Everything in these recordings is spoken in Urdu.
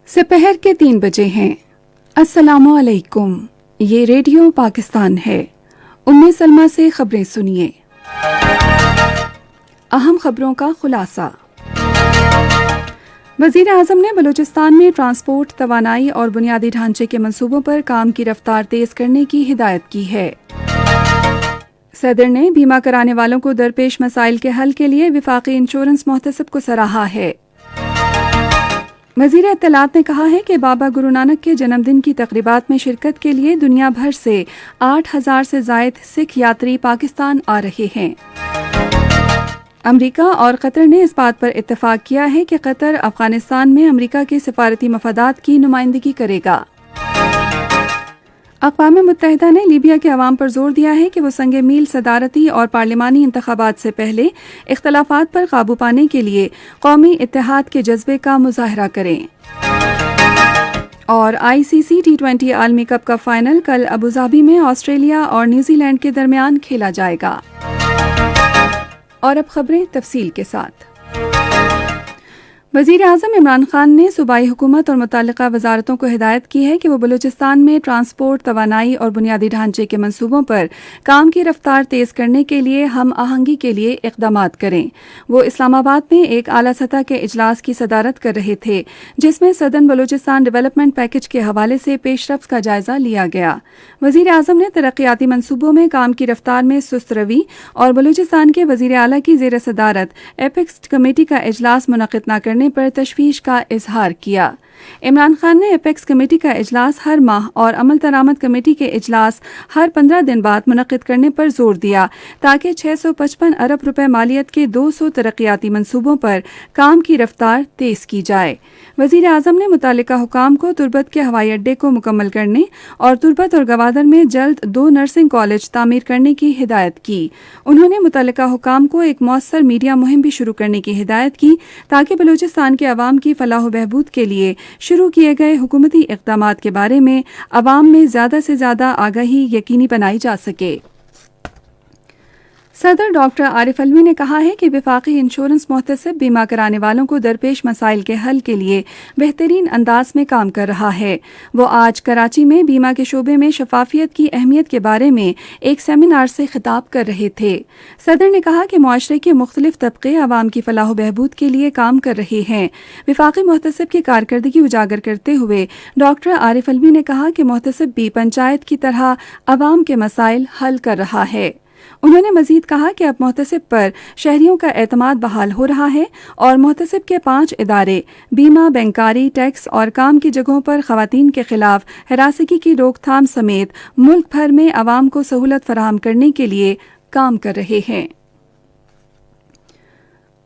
سپہر کے 3 بجے ہیں۔ السلام علیکم، یہ ریڈیو پاکستان ہے۔ ام سلمہ سے خبریں سنیے۔ اہم خبروں کا خلاصہ۔ وزیر اعظم نے بلوچستان میں ٹرانسپورٹ، توانائی اور بنیادی ڈھانچے کے منصوبوں پر کام کی رفتار تیز کرنے کی ہدایت کی ہے۔ صدر نے بیمہ کرانے والوں کو درپیش مسائل کے حل کے لیے وفاقی انشورنس محتسب کو سراہا ہے۔ وزیر اطلاعات نے کہا ہے کہ بابا گرو نانک کے جنم دن کی تقریبات میں شرکت کے لیے دنیا بھر سے 8,000 سے زائد سکھ یاتری پاکستان آ رہے ہیں۔ امریکہ اور قطر نے اس بات پر اتفاق کیا ہے کہ قطر افغانستان میں امریکہ کے سفارتی مفادات کی نمائندگی کرے گا۔ اقوام متحدہ نے لیبیا کے عوام پر زور دیا ہے کہ وہ سنگ میل صدارتی اور پارلیمانی انتخابات سے پہلے اختلافات پر قابو پانے کے لیے قومی اتحاد کے جذبے کا مظاہرہ کریں۔ اور ICC T20 عالمی کپ کا فائنل کل ابوظہبی میں آسٹریلیا اور نیوزی لینڈ کے درمیان کھیلا جائے گا۔ اور اب خبریں تفصیل کے ساتھ۔ وزیر اعظم عمران خان نے صوبائی حکومت اور متعلقہ وزارتوں کو ہدایت کی ہے کہ وہ بلوچستان میں ٹرانسپورٹ، توانائی اور بنیادی ڈھانچے کے منصوبوں پر کام کی رفتار تیز کرنے کے لیے ہم آہنگی کے لیے اقدامات کریں۔ وہ اسلام آباد میں ایک اعلیٰ سطح کے اجلاس کی صدارت کر رہے تھے، جس میں سدرن بلوچستان ڈیولپمنٹ پیکج کے حوالے سے پیش رفت کا جائزہ لیا گیا۔ وزیر اعظم نے ترقیاتی منصوبوں میں کام کی رفتار میں سست روی اور بلوچستان کے وزیر اعلیٰ کی زیر صدارت ایپیکس کمیٹی کا اجلاس منعقد نہ کرنے پر تشویش کا اظہار کیا۔ عمران خان نے ایپیکس کمیٹی کا اجلاس ہر ماہ اور عمل درآمد کمیٹی کے اجلاس ہر 15 دن بعد منعقد کرنے پر زور دیا تاکہ 655 ارب روپے مالیت کے 200 ترقیاتی منصوبوں پر کام کی رفتار تیز کی جائے۔ وزیر اعظم نے متعلقہ حکام کو تربت کے ہوائی اڈے کو مکمل کرنے اور تربت اور گوادر میں جلد 2 نرسنگ کالج تعمیر کرنے کی ہدایت کی۔ انہوں نے متعلقہ حکام کو ایک مؤثر میڈیا مہم بھی شروع کرنے کی ہدایت کی تاکہ بلوچستان کے عوام کی فلاح و بہبود کے لیے شروع کیے گئے حکومتی اقدامات کے بارے میں عوام میں زیادہ سے زیادہ آگاہی یقینی بنائی جا سکے۔ صدر ڈاکٹر عارف علوی نے کہا ہے کہ وفاقی انشورنس محتسب بیمہ کرانے والوں کو درپیش مسائل کے حل کے لیے بہترین انداز میں کام کر رہا ہے۔ وہ آج کراچی میں بیمہ کے شعبے میں شفافیت کی اہمیت کے بارے میں ایک سیمینار سے خطاب کر رہے تھے۔ صدر نے کہا کہ معاشرے کے مختلف طبقے عوام کی فلاح و بہبود کے لیے کام کر رہے ہیں۔ وفاقی محتسب کی کارکردگی اجاگر کرتے ہوئے ڈاکٹر عارف علوی نے کہا کہ محتسب بھی پنچایت کی طرح عوام کے مسائل حل کر رہا ہے۔ انہوں نے مزید کہا کہ اب محتسب پر شہریوں کا اعتماد بحال ہو رہا ہے اور محتسب کے 5 ادارے بیمہ، بینکاری، ٹیکس اور کام کی جگہوں پر خواتین کے خلاف ہراسگی کی روک تھام سمیت ملک بھر میں عوام کو سہولت فراہم کرنے کے لیے کام کر رہے ہیں۔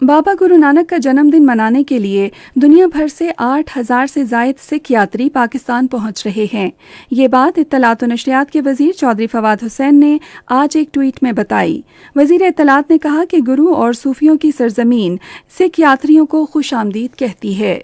بابا گرو نانک کا جنم دن منانے کے لیے دنیا بھر سے 8,000 سے زائد سکھ یاتری پاکستان پہنچ رہے ہیں۔ یہ بات اطلاعات و نشریات کے وزیر چودھری فواد حسین نے آج ایک ٹویٹ میں بتائی۔ وزیر اطلاعات نے کہا کہ گرو اور صوفیوں کی سرزمین سکھ یاتریوں کو خوش آمدید کہتی ہے۔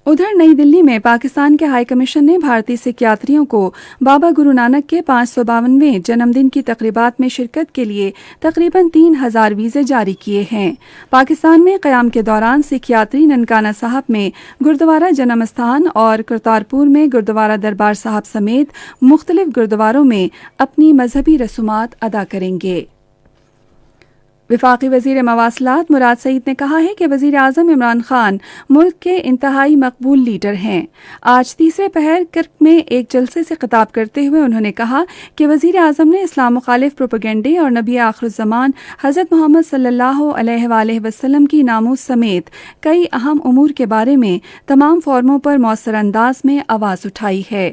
ادھر نئی دلی میں پاکستان کے ہائی کمیشن نے بھارتی سکھ یاتریوں کو بابا گرو نانک کے 552ویں جنم دن کی تقریبات میں شرکت کے لیے تقریباً 3,000 ویزے جاری کیے ہیں۔ پاکستان میں قیام کے دوران سکھ یاتری ننکانہ صاحب میں گردوارہ جنم استھان اور کرتارپور میں گردوارہ دربار صاحب سمیت مختلف گردواروں میں اپنی مذہبی رسومات ادا کریں گے۔ وفاقی وزیر مواصلات مراد سعید نے کہا ہے کہ وزیر اعظم عمران خان ملک کے انتہائی مقبول لیڈر ہیں۔ آج تیسرے پہر کرک میں ایک جلسے سے خطاب کرتے ہوئے انہوں نے کہا کہ وزیر اعظم نے اسلام مخالف پروپیگنڈے اور نبی آخر الزمان حضرت محمد صلی اللہ علیہ وآلہ وسلم کی ناموس سمیت کئی اہم امور کے بارے میں تمام فورموں پر مؤثر انداز میں آواز اٹھائی ہے۔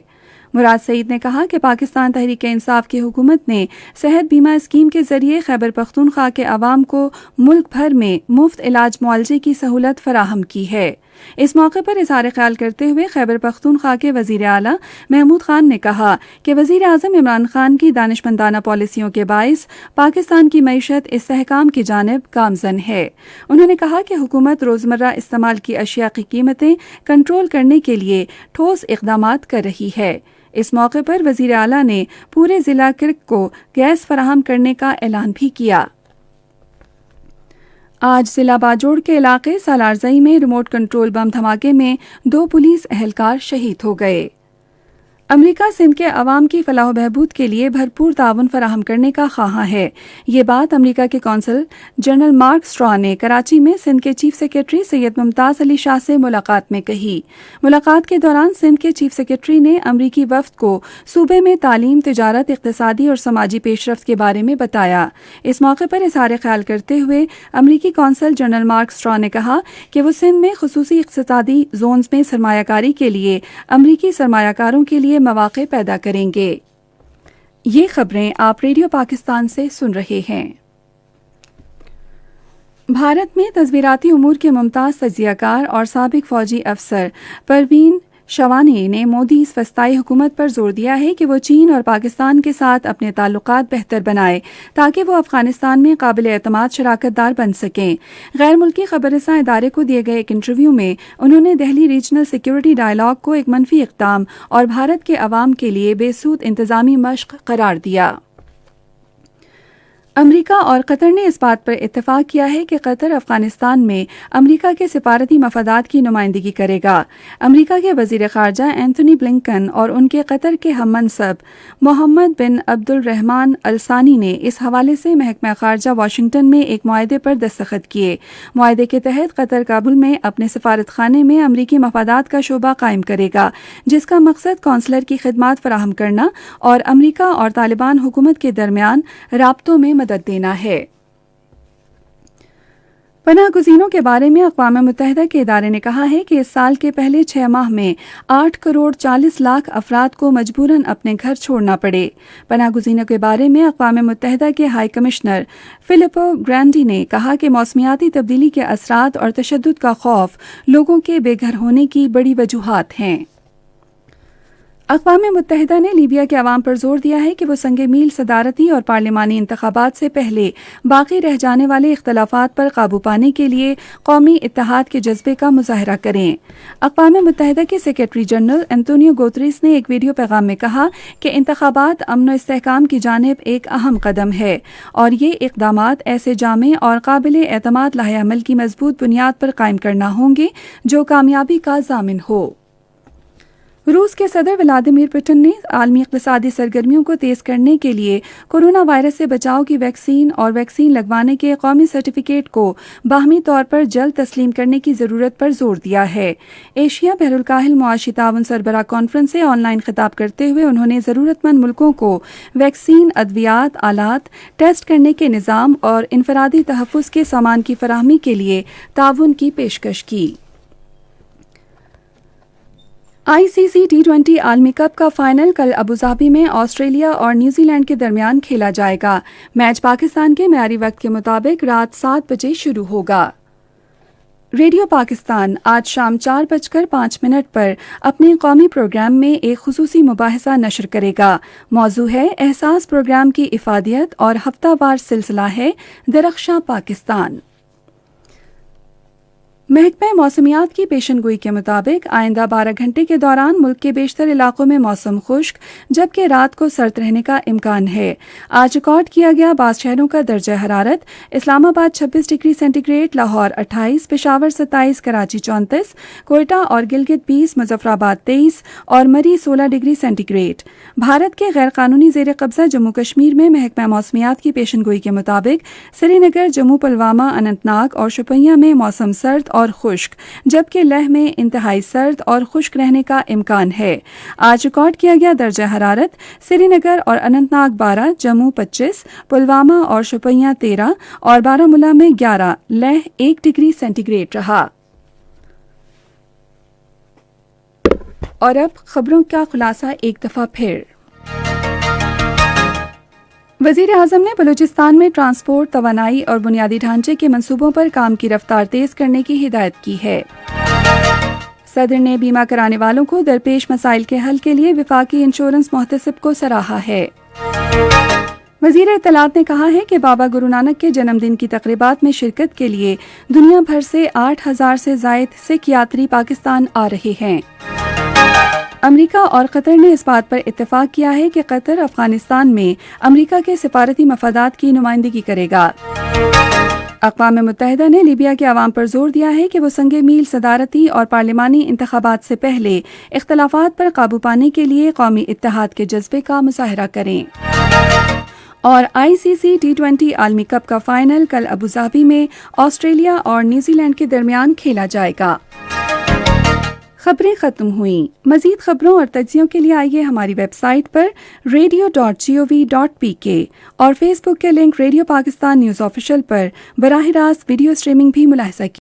مراد سعید نے کہا کہ پاکستان تحریک انصاف کی حکومت نے صحت بیمہ اسکیم کے ذریعے خیبر پختونخوا کے عوام کو ملک بھر میں مفت علاج معالجے کی سہولت فراہم کی ہے۔ اس موقع پر اظہار خیال کرتے ہوئے خیبر پختونخوا کے وزیر اعلیٰ محمود خان نے کہا کہ وزیر اعظم عمران خان کی دانشمندانہ پالیسیوں کے باعث پاکستان کی معیشت استحکام کی جانب گامزن ہے۔ انہوں نے کہا کہ حکومت روزمرہ استعمال کی اشیاء کی قیمتیں کنٹرول کرنے کے لیے ٹھوس اقدامات کر رہی ہے۔ اس موقع پر وزیر اعلیٰ نے پورے ضلع کرک کو گیس فراہم کرنے کا اعلان بھی کیا۔ آج ضلع باجوڑ کے علاقے سالارزئی میں ریموٹ کنٹرول بم دھماکے میں 2 پولیس اہلکار شہید ہو گئے۔ امریکہ سندھ کے عوام کی فلاح و بہبود کے لیے بھرپور تعاون فراہم کرنے کا خواہاں ہے۔ یہ بات امریکہ کے قونصل جنرل مارک اسٹرا نے کراچی میں سندھ کے چیف سیکرٹری سید ممتاز علی شاہ سے ملاقات میں کہی۔ ملاقات کے دوران سندھ کے چیف سیکرٹری نے امریکی وفد کو صوبے میں تعلیم، تجارت، اقتصادی اور سماجی پیش رفت کے بارے میں بتایا۔ اس موقع پر اظہار خیال کرتے ہوئے امریکی قونصل جنرل مارک اسٹرا نے کہا کہ وہ سندھ میں خصوصی اقتصادی زونز میں سرمایہ کاری کے لیے امریکی سرمایہ کاروں کے لیے مواقع پیدا کریں گے۔ یہ خبریں آپ ریڈیو پاکستان سے سن رہے ہیں۔ بھارت میں تصویراتی امور کے ممتاز تجزیہ کار اور سابق فوجی افسر پروین شوانی نے مودی وسطائی حکومت پر زور دیا ہے کہ وہ چین اور پاکستان کے ساتھ اپنے تعلقات بہتر بنائے تاکہ وہ افغانستان میں قابل اعتماد شراکت دار بن سکیں۔ غیر ملکی خبر رساں ادارے کو دیے گئے ایک انٹرویو میں انہوں نے دہلی ریجنل سیکیورٹی ڈائیلاگ کو ایک منفی اقدام اور بھارت کے عوام کے لیے بے سود انتظامی مشق قرار دیا۔ امریکہ اور قطر نے اس بات پر اتفاق کیا ہے کہ قطر افغانستان میں امریکہ کے سفارتی مفادات کی نمائندگی کرے گا۔ امریکہ کے وزیر خارجہ اینتھونی بلنکن اور ان کے قطر کے ہم منصب محمد بن عبد الرحمن الثانی نے اس حوالے سے محکمہ خارجہ واشنگٹن میں ایک معاہدے پر دستخط کیے۔ معاہدے کے تحت قطر کابل میں اپنے سفارت خانے میں امریکی مفادات کا شعبہ قائم کرے گا، جس کا مقصد کونسلر کی خدمات فراہم کرنا اور امریکہ اور طالبان حکومت کے درمیان رابطوں میں مدد دینا ہے۔ پناہ گزینوں کے بارے میں اقوام متحدہ کے ادارے نے کہا ہے کہ اس سال کے پہلے 6 ماہ میں 8 کروڑ 40 لاکھ افراد کو مجبوراً اپنے گھر چھوڑنا پڑے۔ پناہ گزینوں کے بارے میں اقوام متحدہ کے ہائی کمشنر فلپو گرانڈی نے کہا کہ موسمیاتی تبدیلی کے اثرات اور تشدد کا خوف لوگوں کے بے گھر ہونے کی بڑی وجوہات ہیں۔ اقوام متحدہ نے لیبیا کے عوام پر زور دیا ہے کہ وہ سنگ میل صدارتی اور پارلیمانی انتخابات سے پہلے باقی رہ جانے والے اختلافات پر قابو پانے کے لیے قومی اتحاد کے جذبے کا مظاہرہ کریں۔ اقوام متحدہ کے سیکرٹری جنرل انتونیو گوتریس نے ایک ویڈیو پیغام میں کہا کہ انتخابات امن و استحکام کی جانب ایک اہم قدم ہے اور یہ اقدامات ایسے جامع اور قابل اعتماد لائحہ عمل کی مضبوط بنیاد پر قائم کرنا ہوں گے جو کامیابی کا ضامن ہو۔ روس کے صدر ولادیمیر پوٹن نے عالمی اقتصادی سرگرمیوں کو تیز کرنے کے لیے کورونا وائرس سے بچاؤ کی ویکسین اور ویکسین لگوانے کے قومی سرٹیفکیٹ کو باہمی طور پر جلد تسلیم کرنے کی ضرورت پر زور دیا ہے۔ ایشیا بحر الکاہل معاشی تعاون سربراہ کانفرنس سے آن لائن خطاب کرتے ہوئے انہوں نے ضرورت مند ملکوں کو ویکسین، ادویات، آلات، ٹیسٹ کرنے کے نظام اور انفرادی تحفظ کے سامان کی فراہمی کے لیے تعاون کی پیشکش کی۔ ICC T20 عالمی کپ کا فائنل کل ابوظہبی میں آسٹریلیا اور نیوزی لینڈ کے درمیان کھیلا جائے گا۔ میچ پاکستان کے معیاری وقت کے مطابق رات 7 بجے شروع ہوگا۔ ریڈیو پاکستان آج شام 4:05 پر اپنے قومی پروگرام میں ایک خصوصی مباحثہ نشر کرے گا۔ موضوع ہے احساس پروگرام کی افادیت اور ہفتہ وار سلسلہ ہے درخشاں پاکستان۔ محکمہ موسمیات کی پیشن گوئی کے مطابق آئندہ 12 گھنٹے کے دوران ملک کے بیشتر علاقوں میں موسم خشک جبکہ رات کو سرد رہنے کا امکان ہے۔ آج ریکارڈ کیا گیا بعض شہروں کا درجہ حرارت: Islamabad 26 degree centigrade, Lahore 28، Peshawar 27، Karachi 34، Quetta اور گلگت 20، مظفر آباد 23 اور Murree 16 degree centigrade. Bharat کے غیر قانونی زیر قبضہ جموں کشمیر میں محکمہ موسمیات کی پیشن گوئی کے مطابق سری نگر، جموں، پلوامہ، اننت ناگ اور شوپیاں میں موسم سرد اور خشک جبکہ لیہ میں انتہائی سرد اور خشک رہنے کا امکان ہے۔ آج ریکارڈ کیا گیا درجہ حرارت: سری نگر اور اننت ناگ 12، جموں 25، پلوامہ اور شوپیاں 13 اور بارہمولہ میں 11، لیہ 1 ڈگری سینٹی گریڈ رہا۔ اور اب خبروں کا خلاصہ ایک دفعہ پھر۔ وزیر اعظم نے بلوچستان میں ٹرانسپورٹ، توانائی اور بنیادی ڈھانچے کے منصوبوں پر کام کی رفتار تیز کرنے کی ہدایت کی ہے۔ صدر نے بیمہ کرانے والوں کو درپیش مسائل کے حل کے لیے وفاقی انشورنس محتسب کو سراہا ہے۔ وزیر اطلاعات نے کہا ہے کہ بابا گرو نانک کے جنم دن کی تقریبات میں شرکت کے لیے دنیا بھر سے 8,000 سے زائد سکھ یاتری پاکستان آ رہے ہیں۔ امریکہ اور قطر نے اس بات پر اتفاق کیا ہے کہ قطر افغانستان میں امریکہ کے سفارتی مفادات کی نمائندگی کرے گا۔ اقوام متحدہ نے لیبیا کے عوام پر زور دیا ہے کہ وہ سنگ میل صدارتی اور پارلیمانی انتخابات سے پہلے اختلافات پر قابو پانے کے لیے قومی اتحاد کے جذبے کا مظاہرہ کریں۔ اور ICC T20 عالمی کپ کا فائنل کل ابوظہبی میں آسٹریلیا اور نیوزی لینڈ کے درمیان کھیلا جائے گا۔ خبریں ختم ہوئیں۔ مزید خبروں اور تجزیوں کے لیے آئیے ہماری ویب سائٹ پر radio.gov.pk اور فیس بک کے link radio Pakistan news official پر براہ راست ویڈیو اسٹریمنگ بھی ملاحظہ کی